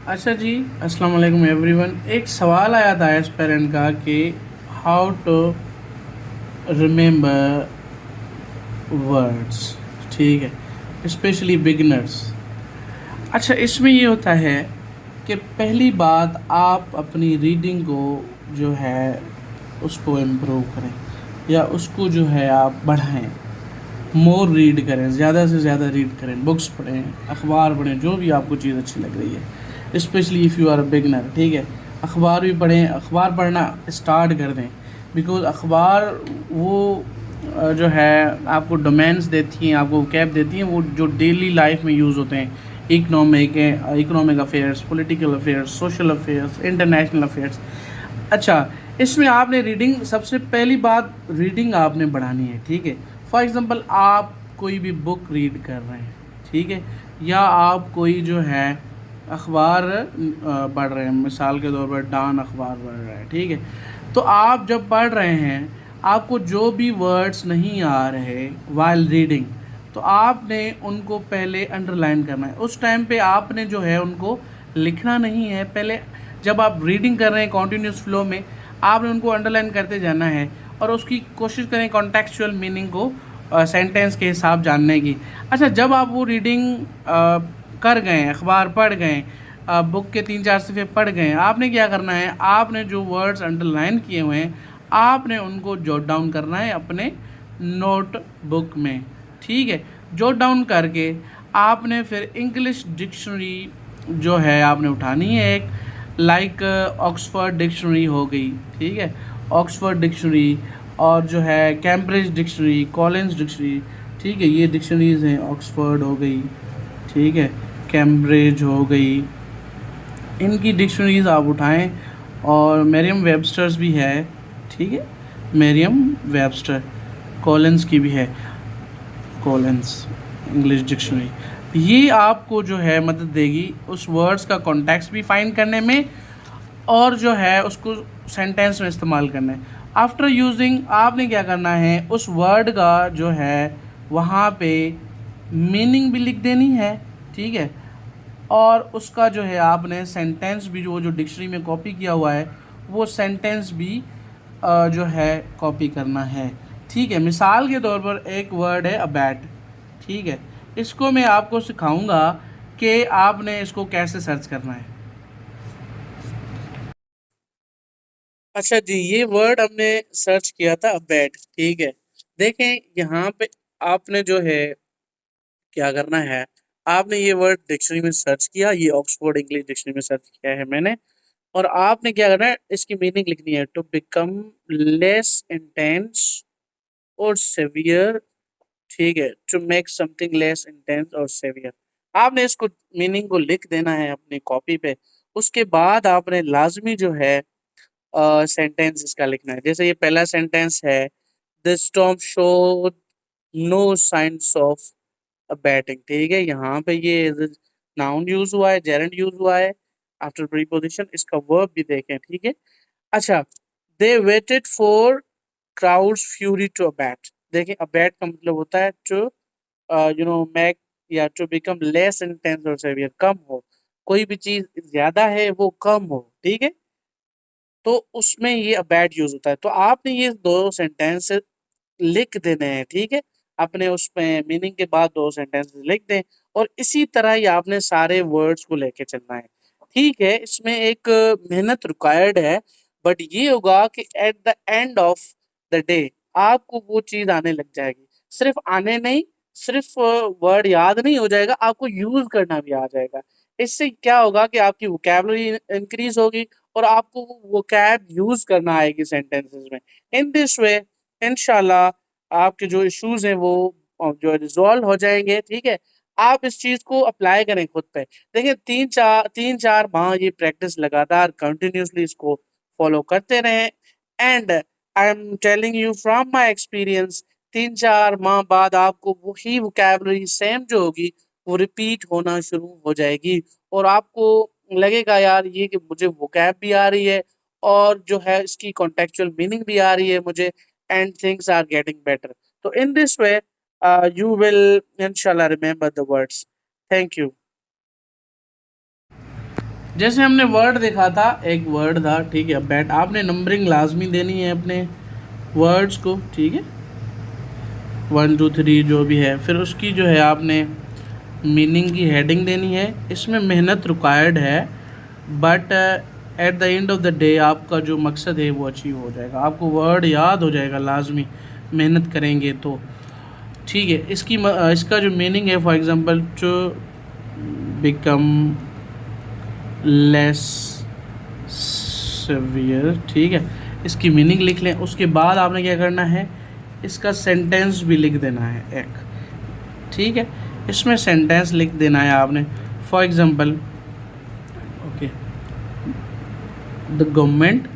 अच्छा जी, अस्सलाम वालेकुम एवरीवन। एक सवाल आया था एस्पेरेंट का कि हाउ टू रिमेंबर वर्ड्स। ठीक है, स्पेशली बिगिनर्स। अच्छा, इसमें ये होता है कि पहली बात आप अपनी रीडिंग को जो है उसको इम्प्रूव करें या उसको जो है आप बढ़ाएं। मोर रीड करें, ज़्यादा से ज़्यादा रीड करें, बुक्स पढ़ें, अखबार पढ़ें, जो भी आपको चीज़ अच्छी लग रही है, specially if you are a beginner. ठीक है, अखबार भी पढ़ें, अखबार पढ़ना स्टार्ट कर दें। बिकॉज़ अखबार वो जो है आपको डोमेन्स देती हैं, आपको कैप देती हैं, वो जो डेली लाइफ में यूज़ होते हैं। Economic affairs, political affairs, social affairs, international affairs. अच्छा, इसमें आपने रीडिंग, सबसे पहली बात रीडिंग आपने बढ़ानी है। ठीक है, फॉर एग्ज़ाम्पल आप कोई भी बुक रीड कर रहे हैं, ठीक है, या आप कोई जो है अखबार पढ़ रहे हैं, मिसाल के तौर पर डॉन अखबार पढ़ रहे हैं। ठीक है, तो आप जब पढ़ रहे हैं, आपको जो भी वर्ड्स नहीं आ रहे वाइल रीडिंग, तो आपने उनको पहले अंडरलाइन करना है। उस टाइम पे आपने जो है उनको लिखना नहीं है। पहले जब आप रीडिंग कर रहे हैं कॉन्टीन्यूस फ्लो में, आपने उनको अंडरलाइन करते जाना है और उसकी कोशिश करें कॉन्टेक्चुअल मीनिंग को सेंटेंस के हिसाब जानने की। अच्छा, जब आप वो रीडिंग कर गए, अखबार पढ़ गए, बुक के 3-4 सफ़े पढ़ गए, आपने क्या करना है, आपने जो वर्ड्स अंडरलाइन किए हुए हैं, आपने उनको जॉट डाउन करना है अपने नोटबुक में। ठीक है, जॉट डाउन करके आपने फिर इंग्लिश डिक्शनरी जो है आपने उठानी है, एक लाइक ऑक्सफोर्ड डिक्शनरी हो गई। ठीक है, ऑक्सफोर्ड डिक्शनरी, और जो है कैम्ब्रिज डिक्शनरी, कॉलिंस डिक्शनरी। ठीक है, ये डिक्शनरीज हैं। ऑक्सफोर्ड हो गई, ठीक है, कैम्ब्रिज हो गई, इनकी डिक्शनरीज आप उठाएं। और मेरियम वेबस्टर्स भी है। ठीक है, मेरियम वेबस्टर, कॉलिंस की भी है, कॉलिंस इंग्लिश डिक्शनरी। ये आपको जो है मदद देगी उस वर्ड्स का कॉन्टेक्स्ट भी फाइंड करने में और जो है उसको सेंटेंस में इस्तेमाल करना है। आफ्टर यूजिंग आपने क्या करना है, उस वर्ड का जो है वहाँ पे मीनिंग भी लिख देनी है। ठीक है, और उसका जो है आपने सेंटेंस भी जो डिक्शनरी में कॉपी किया हुआ है, वो सेंटेंस भी जो है कॉपी करना है। ठीक है, मिसाल के तौर पर एक वर्ड है अबैट। ठीक है, इसको मैं आपको सिखाऊंगा कि आपने इसको कैसे सर्च करना है। अच्छा जी, ये वर्ड हमने सर्च किया था अबैट। ठीक है, देखें यहाँ पे आपने जो है क्या करना है, आपने ये वर्ड डिक्शनरी में सर्च किया, ये ऑक्सफोर्ड इंग्लिश डिक्शनरी में सर्च किया है मैंने, और आपने क्या करना है, इसकी मीनिंग लिखनी है। टू बिकम लेस इंटेंस और सेवियर। ठीक है, to make something less intense और सेवियर। आपने इसको मीनिंग को लिख देना है अपनी कॉपी पे। उसके बाद आपने लाजमी जो है सेंटेंस इसका लिखना है। जैसे ये पहला सेंटेंस है, the storm show no signs of abating. ठीक है, यहाँ पे ये नाउन यूज हुआ है, जेरेंड यूज हुआ है आफ्टर प्रीपोजिशन। इसका वर्ब भी देखें। ठीक है, अच्छा, they waited for crowd's fury to abate. देखिए, अबैट का मतलब होता है टू मेक या टू बिकम लेस इंटेंस और सेवियर, कम हो। कोई भी चीज ज्यादा है वो कम हो। ठीक है, तो उसमें ये अबैट यूज होता है। तो आपने ये दो सेंटेंस लिख देने हैं। ठीक है, अपने उसमें मीनिंग के बाद दो सेंटेंस लिख दें और इसी तरह ही आपने सारे वर्ड्स को लेके चलना है। ठीक है, इसमें एक मेहनत रिक्वायर्ड है, बट ये होगा कि at the end of the day आपको वो चीज आने लग जाएगी। सिर्फ आने नहीं, सिर्फ वर्ड याद नहीं हो जाएगा, आपको यूज करना भी आ जाएगा। इससे क्या होगा कि आपकी वोकैबुलरी इंक्रीज होगी और आपको वो वोकैब यूज करना आएगी सेंटेंसेस में। इन दिस वे इंशाल्लाह आपके जो इश्यूज हैं वो जो रिजॉल्व हो जाएंगे। ठीक है, आप इस चीज को अप्लाई करें खुद पे। देखिए, 3-4 माह ये प्रैक्टिस लगातार कंटिन्यूसली इसको फॉलो करते रहें, and I am telling you from my experience, 3-4 माह बाद आपको वही वोकैबुलरी सेम जो होगी वो रिपीट होना शुरू हो जाएगी और आपको लगेगा यार ये कि मुझे वोकैब भी आ रही है और जो है इसकी कॉन्टेक्चुअल मीनिंग भी आ रही है मुझे, and things are getting better. So in this way, you will inshallah remember the words. Thank you. जैसे हमने वर्ड देखा था, एक वर्ड था, ठीक है, बैट, आपने नंबरिंग लाजमी देनी है अपने वर्ड्स को, ठीक है, 1 2 3 जो भी है। फिर उसकी जो है आपने मीनिंग की हेडिंग देनी है। इसमें मेहनत रिक्वायर्ड है, but at the end of the day आपका जो मकसद है वो अचीव हो जाएगा, आपको वर्ड याद हो जाएगा लाजमी, मेहनत करेंगे तो, ठीक है। इसका जो मीनिंग है, for example, to become less severe, ठीक है, इसकी मीनिंग लिख लें। उसके बाद आपने क्या करना है, इसका सेंटेंस भी लिख देना है एक, ठीक है, इसमें सेंटेंस लिख देना है आपने। For example, okay, the government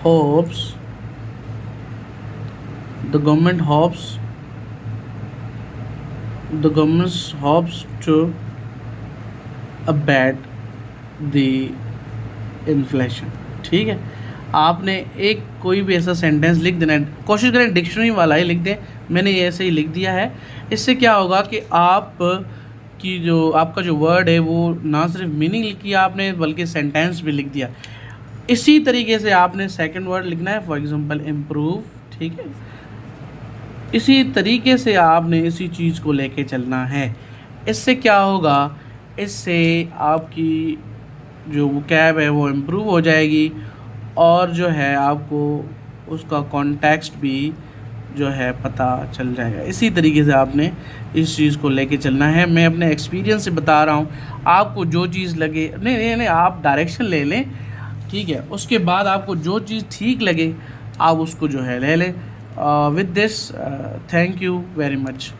hopes the government hopes to abate the inflation, ठीक है। आपने एक कोई भी ऐसा सेंटेंस लिख देना है, कोशिश करें डिक्शनरी वाला ही लिख दें, मैंने ये ऐसे ही लिख दिया है। इससे क्या होगा कि आपका जो वर्ड है वो ना सिर्फ मीनिंग लिखी आपने, बल्कि सेंटेंस भी लिख दिया। इसी तरीके से आपने सेकंड वर्ड लिखना है, फॉर एग्जांपल इम्प्रूव, ठीक है। इसी तरीके से आपने इसी चीज़ को लेके चलना है। इससे क्या होगा, इससे आपकी जो वोकैब है वो इम्प्रूव हो जाएगी, और जो है आपको उसका कॉन्टेक्स्ट भी जो है पता चल जाएगा। इसी तरीके से आपने इस चीज़ को लेके चलना है। मैं अपने एक्सपीरियंस से बता रहा हूँ, आपको जो चीज़ लगे, नहीं, आप डायरेक्शन ले लें, ठीक है, उसके बाद आपको जो चीज़ ठीक लगे आप उसको जो है ले लें। With this, thank you very much.